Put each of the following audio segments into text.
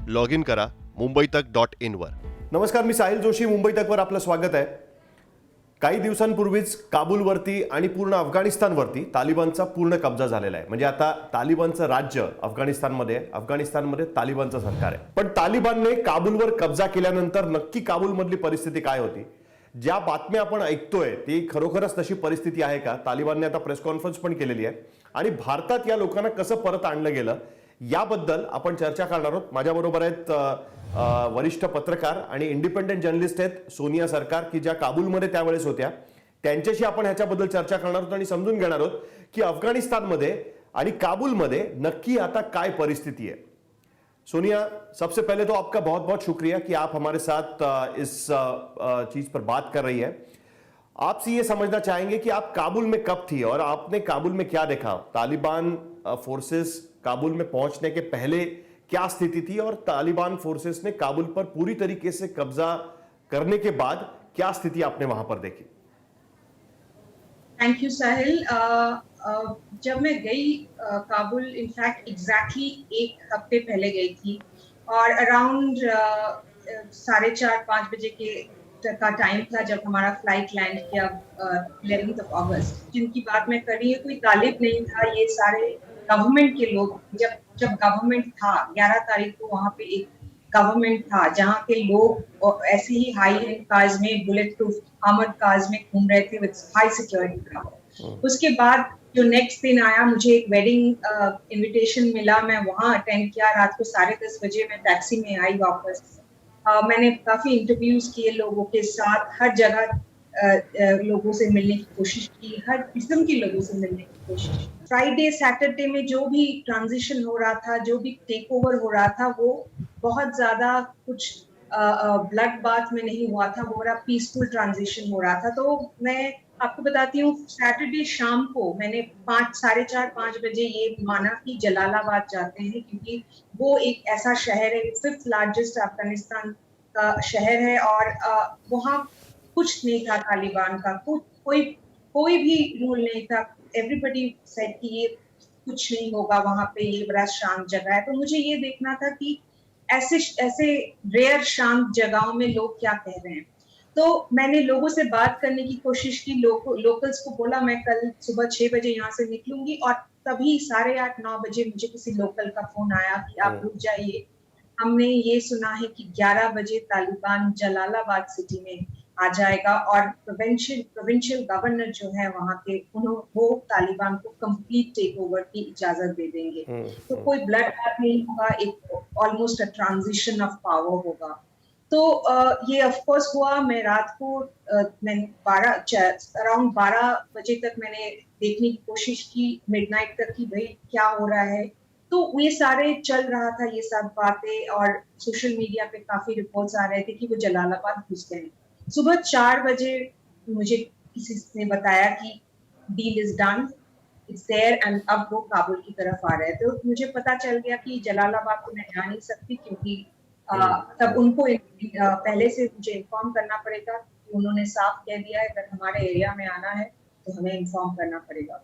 Log in करा मुंबईतक.in वर. नमस्कार, मी साहिल जोशी. मुंबई तकवर आपलं स्वागत आहे. काही दिवसांपूर्वीच काबूलवरती आणि पूर्ण अफगाणिस्तानवरती तालिबानचा पूर्ण कब्जा झालेला आहे. म्हणजे आता तालिबानचं राज्य अफगाणिस्तानमध्ये आहे, अफगाणिस्तानमध्ये तालिबानचं सरकार आहे. पण तालिबानने काबूलवर कब्जा केल्यानंतर नक्की काबूलमधली परिस्थिती काय होती, ज्या बातम्या आपण ऐकतोय ती खरोखरच तशी परिस्थिती आहे का? तालिबानने आता प्रेस कॉन्फरन्स पण केलेली आहे आणि भारतात या लोकांना कसं परत आणलं गेलं याबद्दल आपण चर्चा करणार आहोत. माझ्याबरोबर आहेत वरिष्ठ पत्रकार आणि इंडिपेंडेंट जर्नलिस्ट आहेत सोनिया सरकार, की ज्या काबूलमध्ये त्यावेळेस होत्या. त्यांच्याशी आपण ह्याच्याबद्दल चर्चा करणार आहोत आणि समजून घेणार आहोत की अफगाणिस्तानमध्ये आणि काबूलमध्ये नक्की आता काय परिस्थिती है. सोनिया, सबसे पहले तो आपका बहुत बहुत शुक्रिया कि आप हमारे साथ इस चीज पर बात कर रही है. आपसे ये समझना चाहेंगे कि आप काबुल में कब थी और आपने काबुल में क्या देखा. तालिबान फोर्सेस काबुल में पहुंचने के पहले क्या स्थिति थी और तालिबान फोर्सेस ने काबुल पर पूरी तरीके से कब्जा करने के बाद क्या स्थिति आपने वहां पर देखी. थैंक यू साहिल. जब मैं गई काबुल इनफैक्ट एग्जैक्टली एक हफ्ते पहले गई थी और अराउंड 4:30-5 बजे का टाइम था जब हमारा फ्लाइट लैंड किया 11 अगस्त. जिनकी बात मैं कर रही हूँ कोई तालिब नहीं था, ये सारे गवर्नमेंट के लोग. जब गवर्नमेंट था 11 तारीख को वहाँ पे एक गवर्नमेंट था जहाँ के लोग ऐसे ही हाई एंड कार्स में, बुलेट प्रूफ आर्मर्ड कार्स में घूम रहे थे विद हाई सिक्योरिटी था. उसके बाद जो नेक्स्ट दिन आया, मुझे एक वेडिंग इनविटेशन मिला, मैं वहाँ अटेंड किया. रात को 10:30 बजे मैं टैक्सी में आई वापस. मैंने काफी इंटरव्यूज किए लोगों के साथ, हर जगह लोगों से मिलने की कोशिश की, हर किस्म के लोगों से मिलने की कोशिश की. फ्राइडे सैटरडे में जो भी ट्रांजिशन हो रहा था, जो भी टेक ओवर हो रहा था, वो बहुत ज्यादा कुछ ब्लड बाथ में नहीं हुआ था, वो बड़ा पीसफुल ट्रांजिशन हो रहा था. तो मैं आपको बताती हूँ, सैटरडे शाम को मैंने 4:30-5 बजे ये माना कि जलालाबाद जाते हैं, क्योंकि वो एक ऐसा शहर है, 5th लार्जेस्ट अफगानिस्तान का शहर है और वहाँ कुछ नहीं था तालिबान का, कोई भी रूल नहीं था. एवरीबडी सेड कि ये कुछ नहीं होगा वहाँ पे, ये बड़ा शांत जगह है. तो मुझे ये देखना था कि ऐसे रेयर शांत जगहों में लोग क्या कह रहे हैं. तो मैंने लोगों से बात करने की कोशिश की, लोकल्स को बोला मैं कल सुबह 6 बजे यहाँ से निकलूंगी, और तभी 8:30-9 बजे मुझे किसी लोकल का फोन आया कि आप रुक जाइए, हमने ये सुना है कि 11 बजे तालिबान जलालाबाद सिटी में आ जाएगा और प्रोविंशियल गवर्नर जो है वहाँ के, वो तालिबान को कंप्लीट टेक ओवर की इजाजत दे देंगे. तो कोई ब्लड बैथ नहीं होगा, एक almost a transition of power होगा. तो ये ऑफ कोर्स हुआ. मैं रात को अराउंड 12 बजे तक मैंने देखने की कोशिश की, मिडनाइट तक, कि भाई क्या हो रहा है. तो ये सारे चल रहा था, ये सब बातें, और सोशल मीडिया पे काफी रिपोर्ट्स आ रहे थे कि वो जलालाबाद घुस गए. सुबह 4 बजे मुझे किसी ने बताया कि deal is done, it's there, and अब वो काबुल की तरफ आ रहे हैं. तो मुझे पता चल गया कि जलालाबाद तो मैं जा नहीं सकती, क्योंकि तब उनको पहले से मुझे इन्फॉर्म करना पड़ेगा. उन्होंने साफ कह दिया है अगर हमारे एरिया में आना है तो हमें इन्फॉर्म करना पड़ेगा.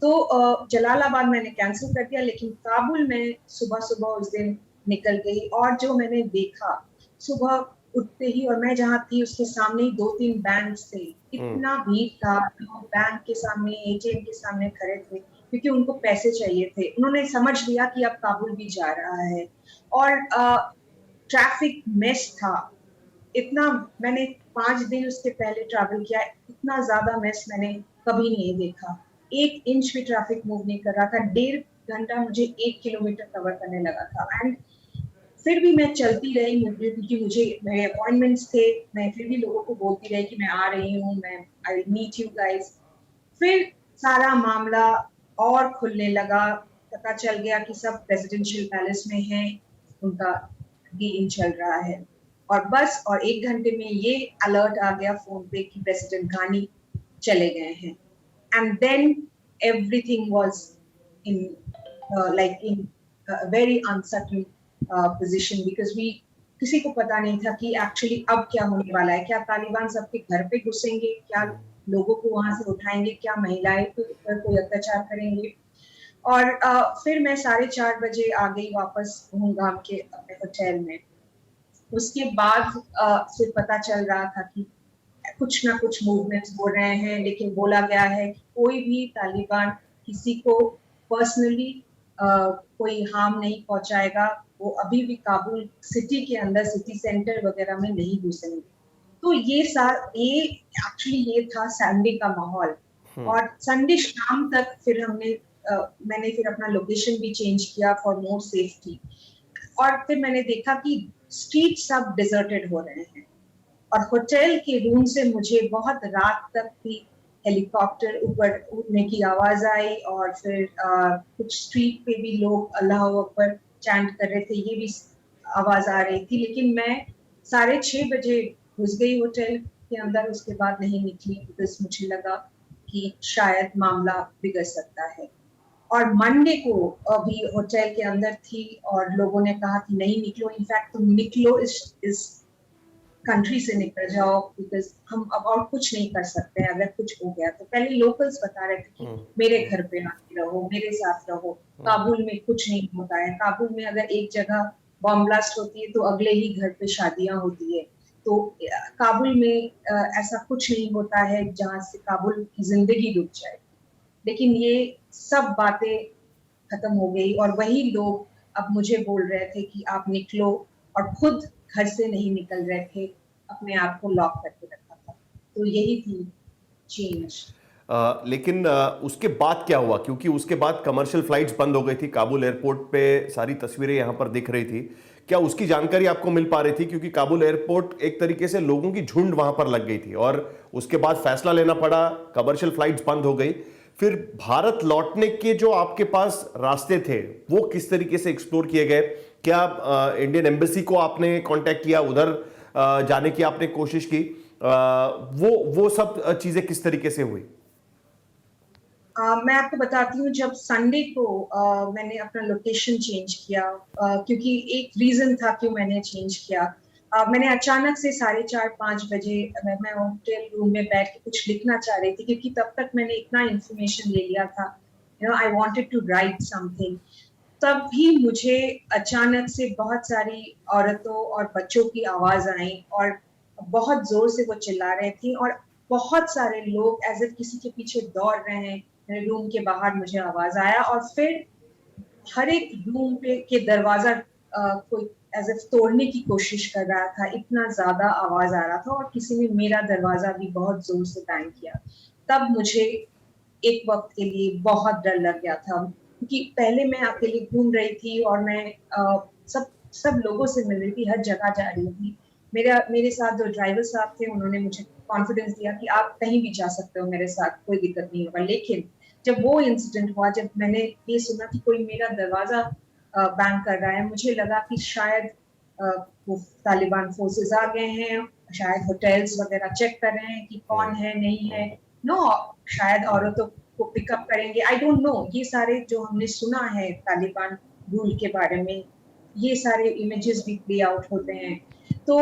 तो जलालाबाद मैंने कैंसिल कर दिया, लेकिन काबुल में सुबह सुबह उस दिन निकल गई. और जो मैंने देखा सुबह उठते ही, और मैं जहाँ थी उसके सामने ही 2-3 बैंक थे, इतना भीड़ था, लोग बैंक के सामने, एटीएम के सामने खड़े थे, क्योंकि उनको पैसे चाहिए थे. उन्होंने समझ लिया कि अब काबुल भी जा रहा है. और ट्रैफिक मेस था इतना. मैंने 5 दिन उसके पहले ट्रैवल किया, इतना ज्यादा मेस मैंने कभी नहीं देखा. 1 इंच भी ट्रैफिक मूव नहीं कर रहा था. 1.5 घंटा मुझे 1 किलोमीटर कवर करने लगा था. एंड फिर भी मैं चलती रही, क्योंकि मुझे मेरे अपॉइंटमेंट्स थे. मैं फिर भी लोगों को बोलती रही कि मैं आ रही हूँ, मैं आई मीट यू गाइस. फिर सारा मामला और खुलने लगा. पता चल गया कि सब प्रेसिडेंशियल पैलेस में हैं, उनका डीलिंग चल रहा है. और बस, और 1 घंटे में ये अलर्ट आ गया फोन पे कि प्रेसिडेंट घानी चले गए हैं. And then everything was in very uncertain position, because किसी को पता नहीं था कि एक्चुअली अब क्या होने वाला है. क्या तालिबान सबके घर पे घुसेंगे, क्या लोगों को वहां से उठाएंगे, क्या महिलाएं पर कोई अत्याचार करेंगे. और फिर मैं 4:30 बजे आ गई वापस घूम घाम के अपने होटल में। उसके बाद फिर पता चल रहा था कि कुछ ना कुछ मूवमेंट्स हो रहे हैं, लेकिन बोला गया है कि कोई भी तालिबान किसी को पर्सनली कोई हार्म नहीं पहुंचाएगा। वो अभी भी काबुल सिटी के अंदर, सिटी सेंटर वगैरह में नहीं घुसेंगे। तो ये एक्चुअली ये था संडे का माहौल। और संडे शाम तक फिर मैंने फिर अपना लोकेशन भी चेंज किया फॉर मोर सेफ्टी। और फिर मैंने देखा कि स्ट्रीट सब डिजर्टेड हो रहे हैं, और होटल के रूम से मुझे बहुत रात तक भी हेलीकॉप्टर ऊपर उड़ने की आवाज आई, और फिर कुछ स्ट्रीट पे भी लोग अल्लाह अकबर चैंट कर रहे थे, ये भी आवाज आ रही थी। लेकिन मैं 6:30 बजे घुस गई होटल के अंदर, उसके बाद नहीं निकली, बिकॉज मुझे लगा कि शायद मामला बिगड़ सकता है। और मंडे को अभी होटल के अंदर थी और लोगों ने कहा कि नहीं निकलो, इनफैक्ट तुम निकलो इस कंट्री से निकल जाओ, बिकॉज हम अब और कुछ नहीं कर सकते हैं अगर कुछ हो गया तो। पहले लोकल्स बता रहे थे कि मेरे घर पे आके रहो, मेरे साथ रहो, काबुल में कुछ नहीं होता है। काबुल में अगर एक जगह बॉम्ब ब्लास्ट होती है तो अगले ही घर पे शादियां होती है। तो काबुल में ऐसा कुछ नहीं होता है जहां से काबुल की जिंदगी रुक जाए। लेकिन ये सब बातें खत्म हो गई, और वही लोग अब मुझे बोल रहे थे कि आप निकलो, और खुद घर से नहीं निकल रहे थे, अपने आप को लॉक करके रखा था। तो यही थी चेंज। लेकिन उसके बाद क्या हुआ, क्योंकि उसके बाद कमर्शियल फ्लाइट्स बंद हो गई थी काबुल एयरपोर्ट पे, सारी तस्वीरें यहाँ पर दिख रही थी। क्या उसकी जानकारी आपको मिल पा रही थी, क्योंकि काबुल एयरपोर्ट एक तरीके से लोगों की झुंड वहां पर लग गई थी और उसके बाद फैसला लेना पड़ा, कमर्शियल फ्लाइट्स बंद हो गई। फिर भारत लौटने के जो आपके पास रास्ते थे वो किस तरीके से एक्सप्लोर किए गए? क्या इंडियन एम्बेसी को आपने कांटेक्ट किया, उधर जाने की आपने कोशिश की? वो सब चीजें किस तरीके से हुई? मैं आपको बताती हूँ, जब संडे को मैंने अपना लोकेशन चेंज किया, क्योंकि एक रीजन था क्यों मैंने चेंज किया। मैंने अचानक से 4:30-5 बजे मैं होटल रूम में बैठ के कुछ लिखना चाह रही थी, क्योंकि तब तक मैंने इतना इन्फॉर्मेशन ले लिया था, I wanted to write something. तब भी मुझे अचानक से बहुत सारी औरतों और बच्चों की आवाज आई, और बहुत जोर से वो चिल्ला रहे थे, और बहुत सारे लोग एज इफ किसी के पीछे दौड़ रहे हैं। मेरे रूम के बाहर मुझे आवाज आया, और फिर हर एक रूम के दरवाजा कोई एज इफ तोड़ने की कोशिश कर रहा था, इतना ज्यादा आवाज आ रहा था, और किसी ने मेरा दरवाजा भी बहुत जोर से बैंग किया। तब मुझे एक वक्त के लिए बहुत डर लग गया था, क्योंकि पहले मैं अकेले घूम रही थी, और मैं सब लोगों से मिल रही थी, हर जगह जा रही थी। मेरे साथ जो ड्राइवर साहब थे, उन्होंने मुझे कॉन्फिडेंस दिया कि आप कहीं भी जा सकते हो मेरे साथ, कोई दिक्कत नहीं होगा। लेकिन जब वो इंसिडेंट हुआ, जब मैंने ये सुना कि कोई मेरा दरवाजा बैंग कर रहा है, मुझे लगा कि शायद वो तालिबान फोर्सेस आ गए हैं, शायद होटल्स वगैरह चेक कर रहे हैं कि कौन है नहीं है। नो, शायद औरतों को पिकअप करेंगे, आई डोंट नो। ये सारे जो हमने सुना है तालिबान रूल के बारे में, ये सारे इमेजेस भी प्ले आउट होते हैं। तो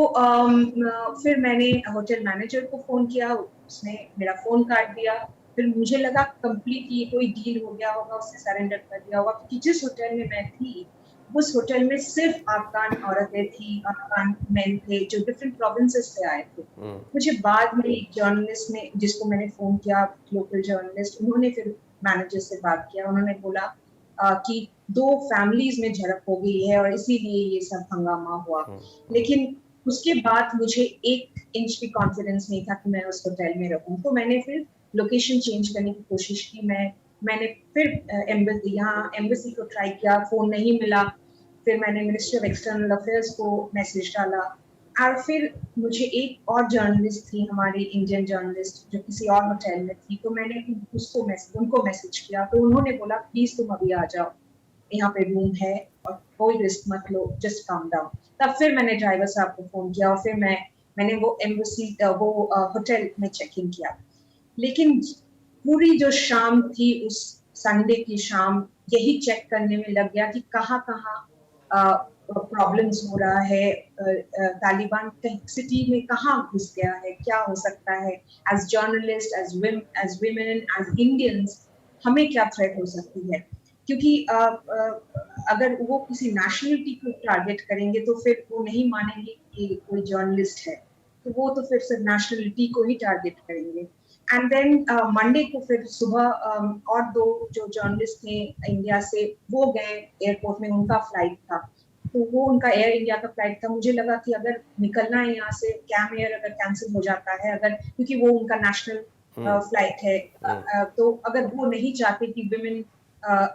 फिर मैंने होटल मैनेजर को फोन किया, उसने मेरा फोन काट दिया। फिर मुझे लगा कंप्लीट ये कोई डील हो गया होगा, उसने सरेंडर कर दिया होगा, क्योंकि जिस होटल में मैं थी उस होटल में सिर्फ अफगान औरतें थी, अफगान मेन थे जो डिफरेंट प्रोविंसेस से आए थे। मुझे बाद में एक जर्नलिस्ट ने, जिसको मैंने फोन किया, लोकल जर्नलिस्ट, उन्होंने फिर मैनेजर से बात किया। उन्होंने बोला कि 2 फैमिलीज में झड़प हो गई है और इसीलिए ये सब हंगामा हुआ। लेकिन उसके बाद मुझे 1 इंच भी कॉन्फिडेंस नहीं था कि मैं उस होटल में रहूं, तो मैंने फिर लोकेशन चेंज करने की कोशिश की। मैंने फिर यहाँ एम्बेसी को ट्राई किया, फोन नहीं मिला। फिर मैंने मिनिस्ट्री ऑफ एक्सटर्नल अफेयर्स को मैसेज डाला, और फिर मुझे एक और जर्नलिस्ट थी, हमारी इंडियन जर्नलिस्ट, जो किसी और होटल में थी, तो मैंने उनको मैसेज किया। तो उन्होंने बोला प्लीज तुम अभी आ जाओ, यहाँ पे रूम है और कोई रिस्क मत लो, जस्ट काम डाउन। तब फिर मैंने ड्राइवर साहब को फोन किया, और फिर मैंने वो एम्बेसी वो होटल में चेक इन किया। लेकिन पूरी जो शाम थी उस संडे की शाम, यही चेक करने में लग गया कि कहाँ प्रॉब्लम्स हो रहा है, तालिबान सिटी में कहाँ घुस गया है, क्या हो सकता है। As journalist, as women, as Indians, हमें क्या थ्रेट हो सकती है। क्योंकि अगर वो किसी नेशनलिटी को टारगेट करेंगे तो फिर वो नहीं मानेंगे कि कोई जर्नलिस्ट है, तो वो तो फिर सिर्फ नेशनलिटी को ही टारगेट करेंगे। एंड देन मंडे को फिर सुबह और दो जो जर्नलिस्ट थे इंडिया से वो गए एयरपोर्ट में, उनका फ्लाइट था, तो वो उनका एयर इंडिया का फ्लाइट था। मुझे लगा कि अगर निकलना है यहाँ से, कैम एयर अगर कैंसिल हो जाता है, अगर क्योंकि वो उनका नेशनल फ्लाइट है, तो अगर वो नहीं चाहते कि विमेन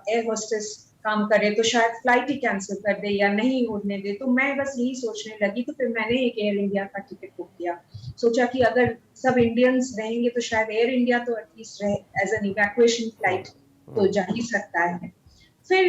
एयर होस्टेस काम करे तो शायद फ्लाइट ही कैंसिल कर दे या नहीं उड़ने दे। तो मैं बस यही सोचने लगी, तो फिर मैंने एक एयर इंडिया का टिकट बुक किया। सोचा कि अगर सब इंडियंस रहेंगे तो शायद एयर इंडिया तो एटलीस्ट रहे एज एन इवैक्यूएशन फ्लाइट, तो जा ही सकता है। फिर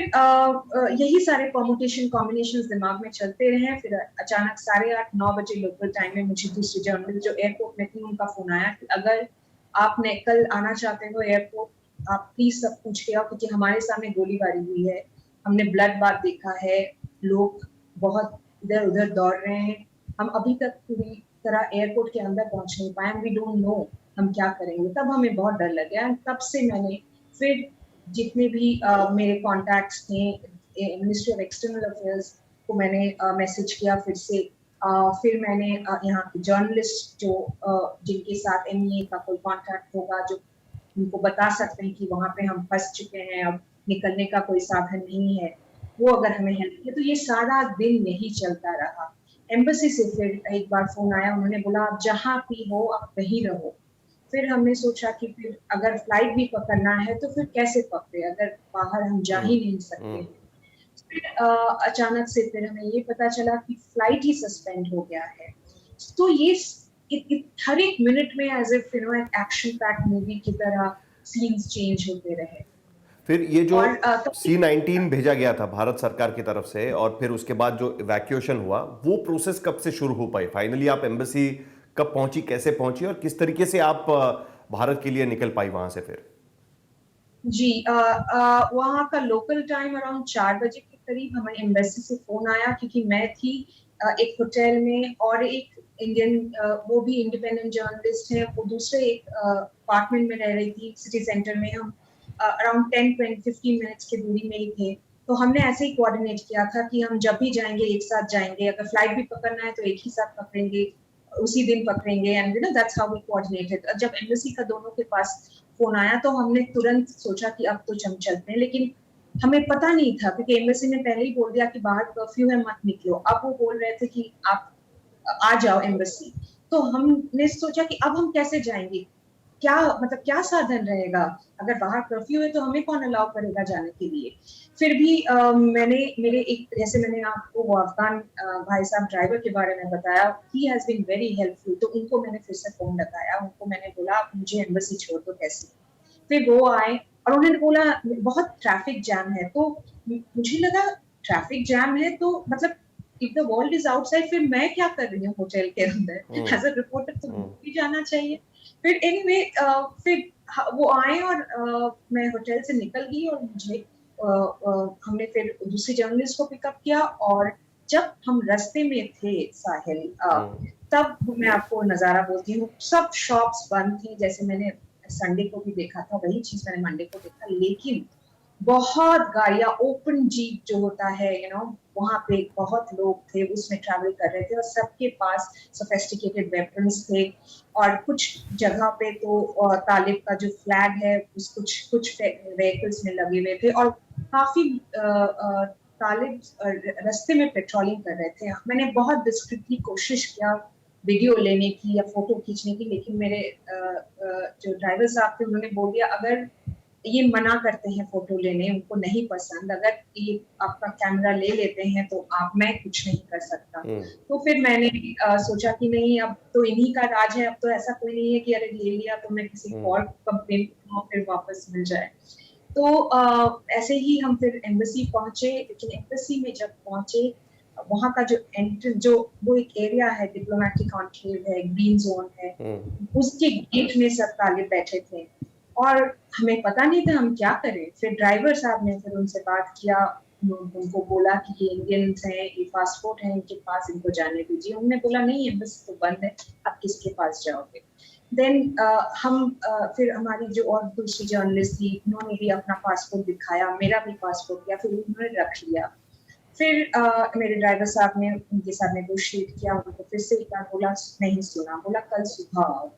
यही सारे परमुटेशन कॉम्बिनेशंस दिमाग में चलते रहे। फिर अचानक 8:30-9 बजे लोकल टाइम में मुझे दूसरी जर्नलिस्ट जो एयरपोर्ट में थी उनका फोन आया कि अगर आपने कल आना चाहते हो एयरपोर्ट, आप प्लीज सब पूछ के आओ, क्योंकि हमारे सामने गोलीबारी हुई है, हमने ब्लड बाथ देखा है, लोग बहुत इधर उधर दौड़ रहे हैं, हम अभी तक पूरी तरह एयरपोर्ट के अंदर पहुंच नहीं पाए, वी डोंट नो हम क्या करेंगे। तब हमें बहुत डर लग गया। तब से मैंने फिर जितने भी मेरे कॉन्टैक्ट्स थे मिनिस्ट्री ऑफ एक्सटर्नल अफेयर्स को मैंने मैसेज किया फिर से। फिर मैंने यहाँ के जर्नलिस्ट जो जिनके साथ एमईए का कोई कॉन्टैक्ट होगा, जो उनको बता सकते हैं कि वहां पे हम फंस चुके हैं, अब निकलने का कोई साधन नहीं है, वो अगर हमें हेल्प किया। तो ये सारा दिन यही चलता रहा। एम्बेसी से फिर एक बार फोन आया, उन्होंने बोला आप जहाँ भी हो आप वहीं रहो। फिर हमने सोचा कि फिर अगर फ्लाइट भी पकड़ना है तो फिर कैसे पकड़े, अगर बाहर हम जा ही नहीं सकते हैं। फिर अचानक से फिर हमें ये पता चला कि फ्लाइट ही सस्पेंड हो गया है। तो ये हर एक मिनट में एज इफ एक एक्शन पैक्ड मूवी की तरह सीन्स चेंज होते रहे। फिर ये जो तो C-19 भेजा गया था भारत सरकार की तरफ से, और फिर उसके बाद जो इवैक्यूएशन हुआ, वो प्रोसेस कब से शुरू हो पाई? फाइनली आप एम्बेसी कब पहुंची, कैसे पहुंची, और किस तरीके से आप भारत के लिए निकल पाई वहां से फिर? जी, वहाँ का लोकल टाइम अराउंड 4 बजे के करीब हमें एम्बेसी से फोन आया, क्योंकि मैं थी एक होटल में और एक इंडियन वो भी इंडिपेंडेंट जर्नलिस्ट है, वो दूसरे एक अपार्टमेंट में रह रही थी सिटी सेंटर में। हम अराउंड 10-15 मिनट्स की दूरी में ही थे। तो हमने ऐसे ही कोऑर्डिनेट किया था कि हम जब भी जाएंगे एक साथ जाएंगे, अगर फ्लाइट भी पकड़ना है तो एक ही साथ पकड़ेंगे, उसी दिन पकड़ेंगे, and that's how we coordinated. जब एम्बेसी का दोनों के पास फोन आया तो हमने तुरंत सोचा कि अब तो हम चलते हैं, लेकिन हमें पता नहीं था क्योंकि एम्बेसी ने पहले ही बोल दिया कि बाहर कर्फ्यू है, मत निकलो। अब वो बोल रहे थे कि आप आ जाओ एम्बेसी। तो हमने सोचा कि अब हम कैसे जाएंगे, क्या मतलब क्या साधन रहेगा, अगर बाहर कर्फ्यू है तो हमें कौन अलाउ करेगा जाने के लिए। फिर भी मैंने मेरे एक, जैसे मैंने आपको वो अफगान भाई साहब ड्राइवर के बारे में बताया, he has been very helpful, तो उनको मैंने फिर से फोन लगाया, उनको मैंने बोला आप मुझे एम्बेसी छोड़ दो कैसे। फिर वो आए और उन्होंने बोला बहुत ट्रैफिक जैम है। तो मुझे लगा ट्रैफिक जैम है तो मतलब if the world is outside, फिर मैं क्या कर रही हूँ होटल के अंदर एज अ रिपोर्टर, तो भी जाना चाहिए। फिर एनीवे फिर वो आए और मैं होटल से निकल गई और मुझे हमने फिर दूसरी जर्नलिस्ट को पिकअप किया। और जब हम रास्ते में थे साहिल, तब मैं आपको नजारा बोलती हूँ, सब शॉप्स बंद थी, जैसे मैंने संडे को भी देखा था वही चीज मैंने मंडे को देखा, लेकिन बहुत गाड़ियां, ओपन जीप जो होता है वहां पे बहुत लोग थे, उसमें ट्रैवल कर रहे थे और सबके पास सोफिस्टिकेटेड वेपन्स थे। और कुछ जगह पे तो तालिब का जो फ्लैग है उस कुछ व्हीकल्स में लगे हुए थे, और काफी तालिब रास्ते में पेट्रोलिंग कर रहे थे। मैंने बहुत डिस्क्रिप्टली कोशिश किया वीडियो लेने की या फोटो खींचने की, लेकिन मेरे जो ड्राइवर साहब थे उन्होंने बोल दिया अगर ये मना करते हैं फोटो लेने, उनको नहीं पसंद, अगर ये आपका कैमरा ले लेते हैं तो मैं कुछ नहीं कर सकता। तो फिर मैंने सोचा कि नहीं, अब तो इन्हीं का राज है, अब तो ऐसा कोई नहीं है कि अरे ले लिया तो मैं किसी और कंप्लेन करूं फिर वापस मिल जाए। तो ऐसे ही हम फिर एम्बेसी पहुंचे, लेकिन एम्बेसी में जब पहुंचे वहां का जो एंट्रेंस, जो वो एक एरिया है, डिप्लोमेटिक एन्क्लेव है, ग्रीन जोन है, उसके गेट में सब तालिब बैठे थे और हमें पता नहीं था हम क्या करें। फिर ड्राइवर साहब ने फिर उनसे बात किया, उनको बोला कि ये इंडियंस हैं, ये पासपोर्ट है इनके पास, इनको जाने दीजिए। उन्होंने बोला नहीं एम्बेसी तो बंद है, आप किसके पास जाओगे। देन फिर हमारी जो और दूसरी जर्नलिस्ट थी, उन्होंने भी अपना पासपोर्ट दिखाया, मेरा भी पासपोर्ट दिया, फिर उन्होंने रख लिया। फिर मेरे ड्राइवर साहब ने उनके साथ नेगोशिएट किया, उनको फिर से एक बार बोला, नहीं सुना, बोला कल सुबह आओ,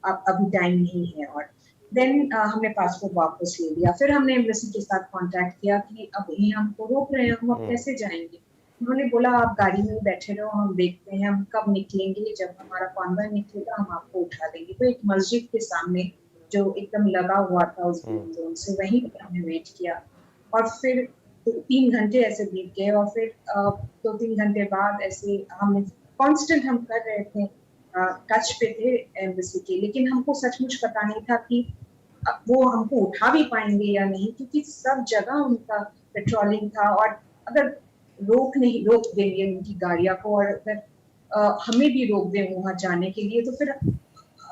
अब अभी टाइम नहीं है। और देन हमने पासपोर्ट वापस ले लिया। फिर हमने एम्बेसी के साथ कांटेक्ट किया कि अब ये हमको रोक रहे हैं, हम अब कैसे जाएंगे। उन्होंने बोला आप गाड़ी में बैठे रहो, हम देखते हैं हम कब निकलेंगे, जब हमारा कॉन्वॉय निकलेगा हम आपको उठा देंगे। तो एक मस्जिद के सामने जो एकदम लगा हुआ था उस जोन से, वहीं पर हमने वेट किया। और फिर 3 घंटे ऐसे बीत गए। और फिर 2-3 घंटे बाद ऐसे हमने कांस्टेंट हम कर रहे थे, टच पे थे एम्बेसी के, लेकिन हमको सचमुच पता नहीं था कि वो हमको उठा भी पाएंगे या नहीं, क्योंकि सब जगह उनका पेट्रोलिंग था। और अगर रोक देंगे उनकी गाड़ियां को, और अगर हमें भी रोक दें वहां जाने के लिए, तो फिर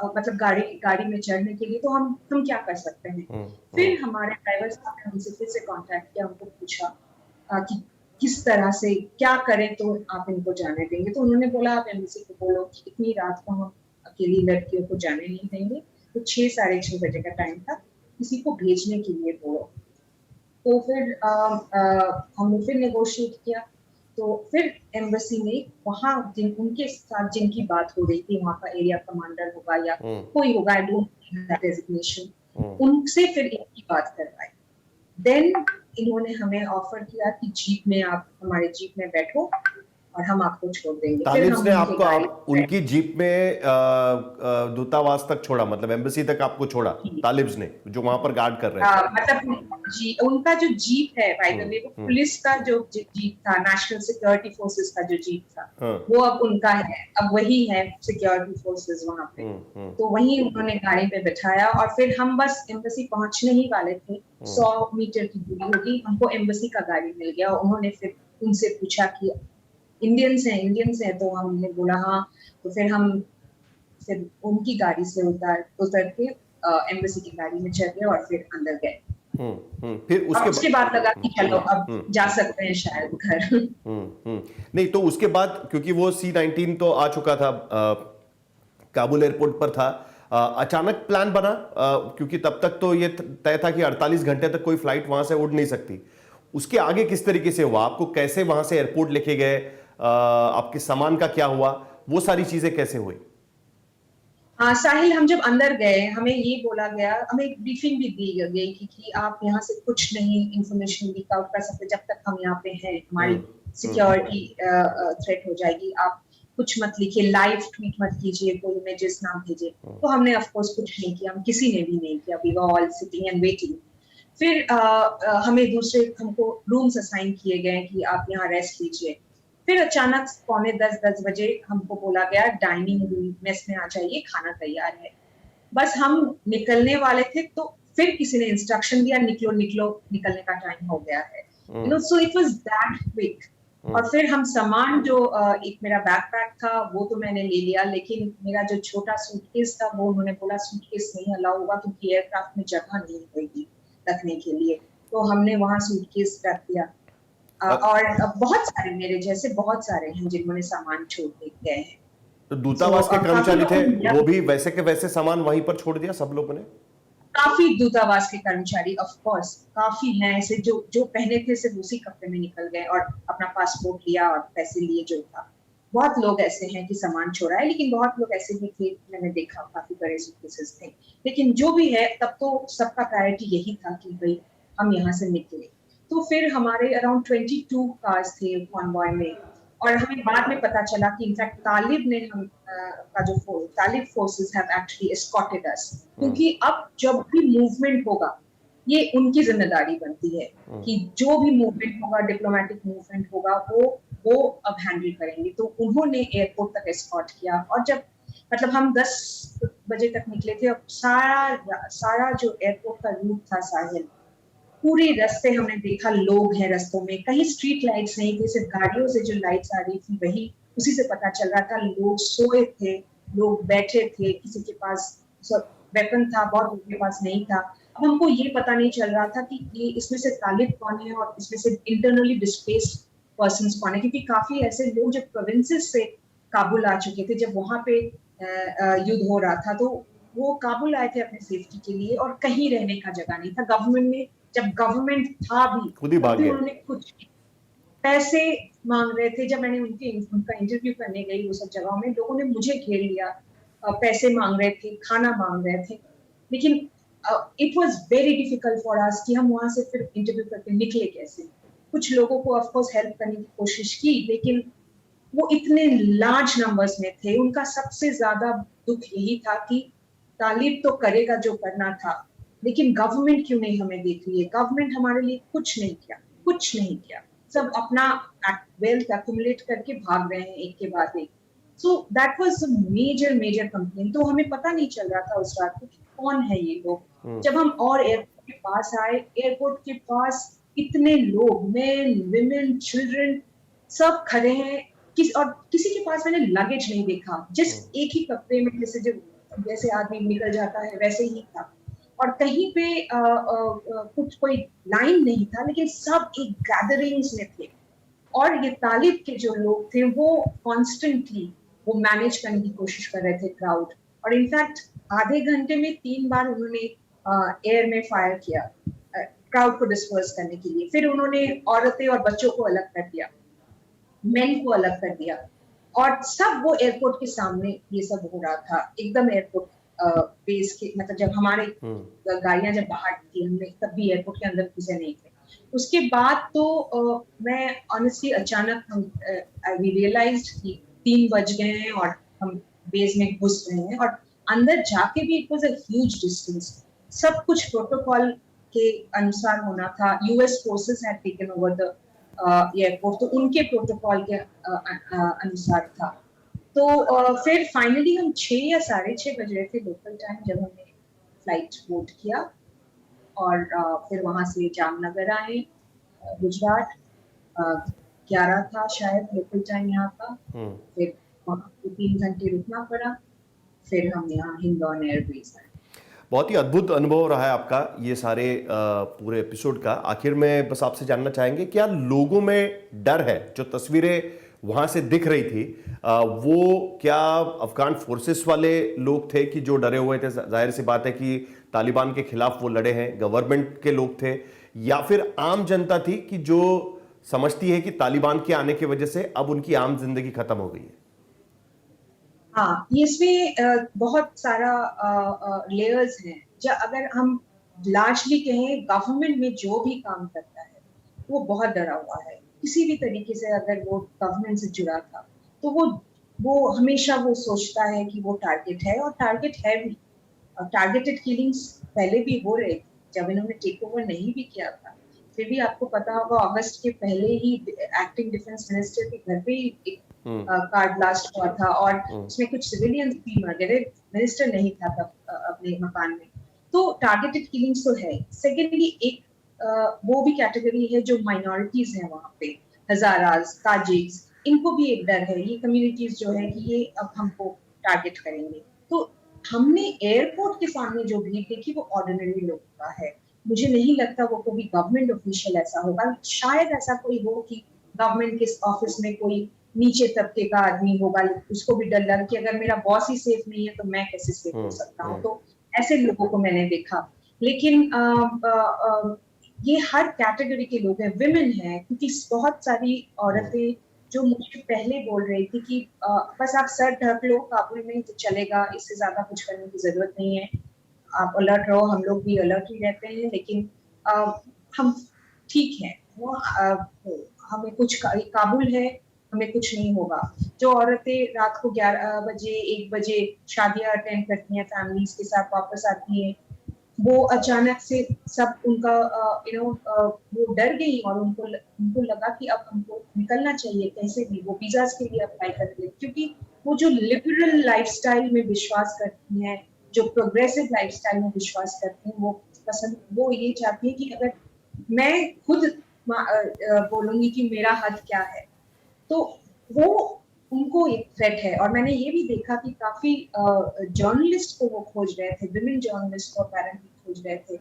मतलब गाड़ी में चढ़ने के लिए, तो हम क्या कर सकते हैं। फिर हमारे ड्राइवर साहब ने हमसे फिर से कांटेक्ट किया, उनको पूछा कि किस तरह से क्या करें तो आप इनको जाने देंगे। तो उन्होंने बोला आप एम्बेसी को बोलो कि इतनी रात को हम अकेली लड़कियों को जाने नहीं देंगे। तो 6-6:30 बजे का टाइम था, किसी को भेजने के लिए बोलो। तो फिर हमने फिर नेगोशिएट किया। तो फिर एम्बेसी ने वहाँ उनके साथ जिनकी बात हो रही थी, वहाँ का एरिया कमांडर होगा या कोई होगा, आई डोंट नो डेजिग्नेशन, उनसे फिर इनकी बात करवाई। देन इन्होंने हमें ऑफर किया कि जीप में आप हमारे जीप में बैठो और हम आपको छोड़ देंगे। तालिब्स ने आपको उनकी जीप में दूतावास तक छोड़ा, मतलब एम्बेसी तक आपको छोड़ा तालिब्स ने, जो वहां पर गार्ड कर रहे थे। मतलब उनका जो जीप है बाय द वे, वो पुलिस का जो जीप था, नेशनल सिक्योरिटी फोर्सेस का जो जीप था, वो अब उनका है, अब वही है सिक्योरिटी फोर्सेस वहां पे। तो वही उन्होंने गाड़ी पे बिठाया। और फिर हम बस एम्बेसी पहुंचने ही वाले थे, 100 मीटर की दूरी होगी, हमको एम्बेसी का गाड़ी मिल गया। उन्होंने फिर उनसे पूछा कि इंडियंस हैं, तो हमने बोला हाँ। तो फिर हम फिर उनकी गाड़ी से उतर के एम्बेसी की गाड़ी में चढ़ गए और फिर अंदर गए। फिर उसके बाद लगा कि चलो अब जा सकते हैं शायद घर। नहीं, तो उसके बाद क्योंकि वो C-19 तो आ चुका था, काबुल एयरपोर्ट पर था, अचानक प्लान बना, क्योंकि तब तक तो ये तय था कि 48 घंटे तक कोई फ्लाइट वहां से उड़ नहीं सकती। उसके आगे किस तरीके से हुआ, आपको कैसे वहां से एयरपोर्ट लेके गए, आपके सामान का क्या हुआ, वो सारी चीजें कैसे हुई? साहिल, हम जब अंदर गए हमें ये बोला गया, हमें एक ब्रीफिंग भी दी गई कि आप यहाँ से कुछ नहीं इंफॉर्मेशन लीक आउट कर सकते जब तक हम यहाँ पे हैं, हमारी सिक्योरिटी थ्रेट हो जाएगी। आप कुछ मत लिखिए, लाइव ट्वीट मत कीजिए, कोई इमेजेस ना भेजिए। तो हमने ऑफ कोर्स कुछ नहीं किया, हम किसी ने भी नहीं किया। We were all sitting and waiting. फिर हमें हमको रूम्स असाइन किए गए कि आप यहाँ रेस्ट लीजिए। फिर अचानक 9:45-10 बजे हमको बोला गया डाइनिंग रूम मेस में आ जाइए, खाना तैयार है। बस हम निकलने वाले थे तो फिर किसी ने इंस्ट्रक्शन दिया, निकलो निकलो, निकलने का टाइम हो गया है। You know, so it was that quick. और फिर हम सामान जो एक मेरा बैकपैक था वो तो मैंने ले लिया, लेकिन मेरा जो छोटा सूटकेस था वो उन्होंने बोला सूटकेस नहीं अलाउ होगा क्योंकि एयरक्राफ्ट में जगह नहीं होगी रखने के लिए। तो हमने वहां सूटकेस रख दिया। और बहुत सारे मेरे जैसे बहुत सारे हैं जिन्होंने सामान छोड़ के गए हैं। तो दूतावास के कर्मचारी थे, वो भी वैसे के वैसे सामान वहीं पर छोड़ दिया सब लोगों ने? काफी दूतावास के कर्मचारी ऑफ कोर्स काफी हैं ऐसे जो पहने थे सिर्फ उसी कपड़े में निकल गए और अपना पासपोर्ट लिया और पैसे लिए जो था। बहुत लोग ऐसे हैं कि सामान छोड़ा है, लेकिन बहुत लोग ऐसे भी थे, मैंने देखा काफी बड़े सूटकेसेस थे। लेकिन जो भी है, तब तो सबका प्रायोरिटी यही था कि भाई हम यहाँ से निकले। तो फिर हमारे अराउंड 22 कार्स थे कॉन्वॉय में। और हमें बाद में पता चला कि इनफैक्ट तालिब ने तालिब फोर्सेस हैव एक्चुअली एस्कॉर्टेड अस, क्योंकि अब जब भी मूवमेंट होगा ये उनकी जिम्मेदारी बनती है कि जो भी मूवमेंट होगा, डिप्लोमेटिक मूवमेंट होगा, वो अब हैंडल करेंगे। तो उन्होंने एयरपोर्ट तक एस्कॉर्ट किया। और जब मतलब हम 10 बजे तक निकले थे, अब सारा जो एयरपोर्ट का रूट था साहिल, पूरे रास्ते हमने देखा लोग हैं रस्तों में, कहीं स्ट्रीट लाइट्स नहीं थी, सिर्फ गाड़ियों से जो लाइट्स आ रही थी वही, उसी से पता चल रहा था लोग सोए थे, लोग बैठे थे, किसी के पास वेपन था, बहुत लोगों के पास नहीं था। अब हमको ये पता नहीं चल रहा था कि ये इसमें से तालिब कौन है और इसमें से इंटरनली डिस्प्लेस्ड पर्संस कौन है, क्योंकि काफी ऐसे लोग जो प्रोविंसेस से काबुल आ चुके थे जब वहां पे युद्ध हो रहा था, तो वो काबुल आए थे अपने सेफ्टी के लिए और कहीं रहने का जगह नहीं था। गवर्नमेंट ने, जब गवर्नमेंट था भी, खुद ही तब भाग भी गए। उन्होंने कुछ पैसे मांग रहे थे। जब मैंने उनका इंटरव्यू करने गई वो सब जगहों में, लोगों ने मुझे घेर लिया, पैसे मांग रहे थे, खाना मांग रहे थे। लेकिन it was very difficult for us कि हम वहां से फिर इंटरव्यू करके निकले कैसे। कुछ लोगों को ऑफ कोर्स हेल्प करने की कोशिश की, लेकिन वो इतने लार्ज नंबर्स में थे। उनका सबसे ज्यादा दुख यही था कि तालिब तो करेगा जो करना था, लेकिन गवर्नमेंट क्यों नहीं हमें देख रही है। गवर्नमेंट हमारे लिए कुछ नहीं किया, कुछ नहीं किया। सब अपना वेल्थ एक्युमुलेट करके भाग रहे हैं एक के बाद एक। So that was major major complain. तो हमें पता नहीं चल रहा था उस रात को कि कौन है ये लोग। जब हम और एयरपोर्ट के पास आए, एयरपोर्ट के पास इतने लोग, मेन विमेन चिल्ड्रन, सब खड़े हैं। और किसी के पास मैंने लगेज नहीं देखा, जिस एक ही कपड़े में जैसे आदमी निकल जाता है वैसे ही था। और कहीं पे कुछ कोई लाइन नहीं था, लेकिन सब एक गैदरिंग्स में थे। और ये तालिब के जो लोग थे वो कॉन्स्टेंटली वो मैनेज करने की कोशिश कर रहे थे क्राउड। और इनफैक्ट आधे घंटे में 3 बार उन्होंने एयर में फायर किया क्राउड को डिस्पर्स करने के लिए। फिर उन्होंने औरतें और बच्चों को अलग कर दिया, मेन को अलग कर दिया। और सब वो एयरपोर्ट के सामने ये सब हो रहा था, एकदम एयरपोर्ट बेस के, मतलब जब हमारे गाड़ियां जब बाहर थी, हमने तब भी एयरपोर्ट के अंदर घुसे नहीं थे। उसके बाद तो मैं ऑनेस्टली अचानक हम वी रियलाइज्ड कि 3 बज गए हैं और हम बेस में घुस रहे हैं। और अंदर जाके भी it was a huge distance. सब कुछ प्रोटोकॉल के अनुसार होना था। US forces had taken over the airport, तो उनके प्रोटोकॉल के अनुसार था। तो फिर फाइनली हम 6 या 6:30 बज रहे थे लोकल टाइम जब हमने फ्लाइट बोर्ड किया। और फिर वहां से जामनगर आए, गुजरात। 11 था शायद लोकल टाइम यहाँ का। फिर वहाँ 3 घंटे रुकना पड़ा। फिर हम यहाँ हिंडौन एयरबेस आए। बहुत ही अद्भुत अनुभव रहा है आपका ये सारे पूरे एपिसोड का। आखिर में बस आपसे जानना चाहेंगे, क्या लोगों में डर है? जो तस्वीरें वहां से दिख रही थी वो क्या अफगान फोर्सेस वाले लोग थे कि जो डरे हुए थे? जाहिर सी बात है कि तालिबान के खिलाफ वो लड़े हैं, गवर्नमेंट के लोग थे, या फिर आम जनता थी कि जो समझती है कि तालिबान के आने की वजह से अब उनकी आम जिंदगी खत्म हो गई है? हाँ, इसमें बहुत सारा लेयर्स हैं। अगर हम लार्जली कहें, गवर्नमेंट में जो भी काम करता है वो बहुत डरा हुआ है। किसी भी तरीके से अगर वो गवर्नमेंट से जुड़ा था तो वो हमेशा वो सोचता है कि वो टारगेट है, और टारगेट है भी। टारगेटेड किलिंग्स पहले भी हो रहे थे जब इन्होंने टेक ओवर नहीं भी किया था। फिर भी आपको पता होगा, अगस्त के पहले ही एक्टिंग डिफेंस मिनिस्टर के घर पे ही एक कार ब्लास्ट हुआ था, और उसमें कुछ सिविलियंस भी मर गए। मिनिस्टर नहीं था तब अपने मकान में। तो टारगेटेड किलिंग्स तो है। सेकेंडली एक वो भी कैटेगरी है जो माइनॉरिटीज हैं वहां पे, हजाराज, ताजिक्स, इनको भी एक डर है। ये कम्युनिटीज जो है कि ये अब हमको टारगेट करेंगे। तो हमने एयरपोर्ट के सामने जो भीड़ देखी वो ऑर्डिनरी लोगों का है। मुझे नहीं लगता वो कोई गवर्नमेंट ऑफिशियल ऐसा होगा। शायद ऐसा कोई हो कि गवर्नमेंट के ऑफिस में कोई नीचे तबके का आदमी होगा, उसको भी डर लगा कि अगर मेरा बॉस ही सेफ नहीं है तो मैं कैसे सेफ हो सकता हूँ। तो ऐसे लोगों को मैंने देखा। लेकिन ये हर कैटेगरी के लोग हैं, विमेन हैं, क्योंकि बहुत सारी औरतें जो मुझे पहले बोल रही थी कि बस आप सर ढक लो, काबुल में तो चलेगा, इससे ज्यादा कुछ करने की जरूरत नहीं है, आप अलर्ट रहो। हम लोग भी अलर्ट ही रहते हैं, लेकिन हम ठीक हैं। वो हमें कुछ काबुल है, हमें कुछ नहीं होगा। जो औरतें रात को 11 बजे 1 बजे शादियां अटेंड करती हैं, फैमिलीज के साथ वापस आती हैं, वो अचानक से सब उनका वो डर गई और उनको लगा कि अब हमको निकलना चाहिए कैसे भी। वो वीजास के लिए अप्लाई कर रहे, क्योंकि वो जो लिबरल लाइफस्टाइल में विश्वास करती हैं, जो प्रोग्रेसिव लाइफस्टाइल में विश्वास करती हैं, वो ये चाहती है कि अगर मैं खुद बोलूंगी कि मेरा हद क्या है, तो वो उनको एक थ्रेट है। और मैंने ये भी देखा कि काफी जर्नलिस्ट को वो खोज रहे थे, विमेन जर्नलिस्ट को अपेरेंटली खोज रहे थे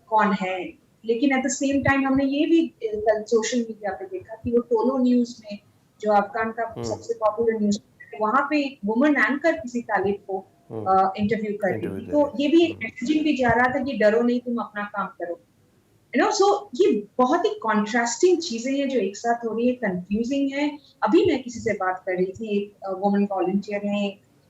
कौन है। लेकिन एट द सेम टाइम हमने ये भी कल सोशल मीडिया पे देखा कि वो टोलो न्यूज में, जो अफगान का सबसे पॉपुलर न्यूज, वहां पे एक वुमन एंकर किसी तालिब को इंटरव्यू कर रही Interview थी, दे तो रही ये भी एक मैसेजिंग भी जा रहा था कि डरो नहीं, तुम अपना काम करो, सो ये बहुत ही कॉन्ट्रास्टिंग चीजें हैं जो एक साथ हो रही है, कंफ्यूजिंग है। अभी मैं किसी से बात कर रही थी, एक वुमन वॉलंटियर है,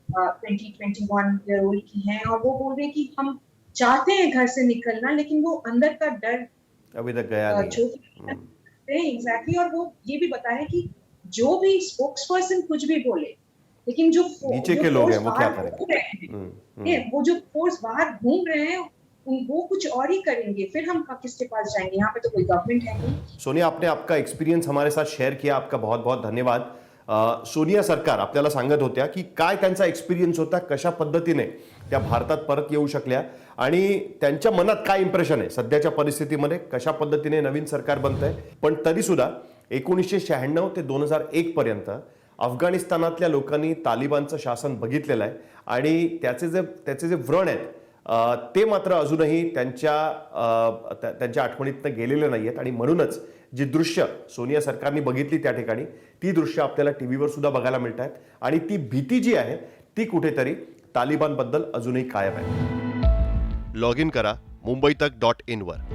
21 ईयर ओल्ड की हैं, और वो बोल रही कि हम चाहते हैं घर से निकलना, लेकिन वो अंदर का डर अभी तक गया नहीं जो है। एग्जैक्टली। और वो ये भी बता रहे कि जो भी स्पोक्स पर्सन कुछ भी बोले, लेकिन जो नीचे जो के लोग फोर्स हैं वो क्या बाहर घूम करेंगे? रहे हैं, हम्म। वो जो फोर्स बाहर घूम रहे हैं, वो कुछ और ही करेंगे, फिर हम किसके पास जाएंगे? यहाँ पे तो कोई गवर्नमेंट है नहीं। सोनिया, आपने आपका एक्सपिरियन्स हमारे साथ शेअर किया, आपका बहुत बहुत धन्यवाद. सोनिया सरकार आपल्याला सांगत होत्या की काय त्यांचा एक्सपिरियन्स होता, कशा पद्धतीने त्या भारतात परत येऊ शकल्या आणि त्यांच्या मनात काय इम्प्रेशन आहे सध्याच्या परिस्थितीमध्ये, कशा पद्धतीने नवीन सरकार बनतंय. पण तरी सुद्धा 1996 ते 2001 पर्यंत अफगाणिस्तानातल्या लोकांनी तालिबानचं शासन बघितलेलं आहे आणि त्याचे जे व्रण आहेत ते मात्र अजूनही त्यांच्या आठवणीतनं गेलेले नाही आहेत. आणि म्हणूनच जी दृश्य सोनिया सरकारने बघितली त्या ठिकाणी, ती दृश्य आपल्याला टीव्हीवर सुद्धा बघायला मिळत आहेत. आणि ती भीती जी आहे ती कुठेतरी तालिबानबद्दल अजूनही कायम आहे. लॉग इन करा मुंबईतक.in वर.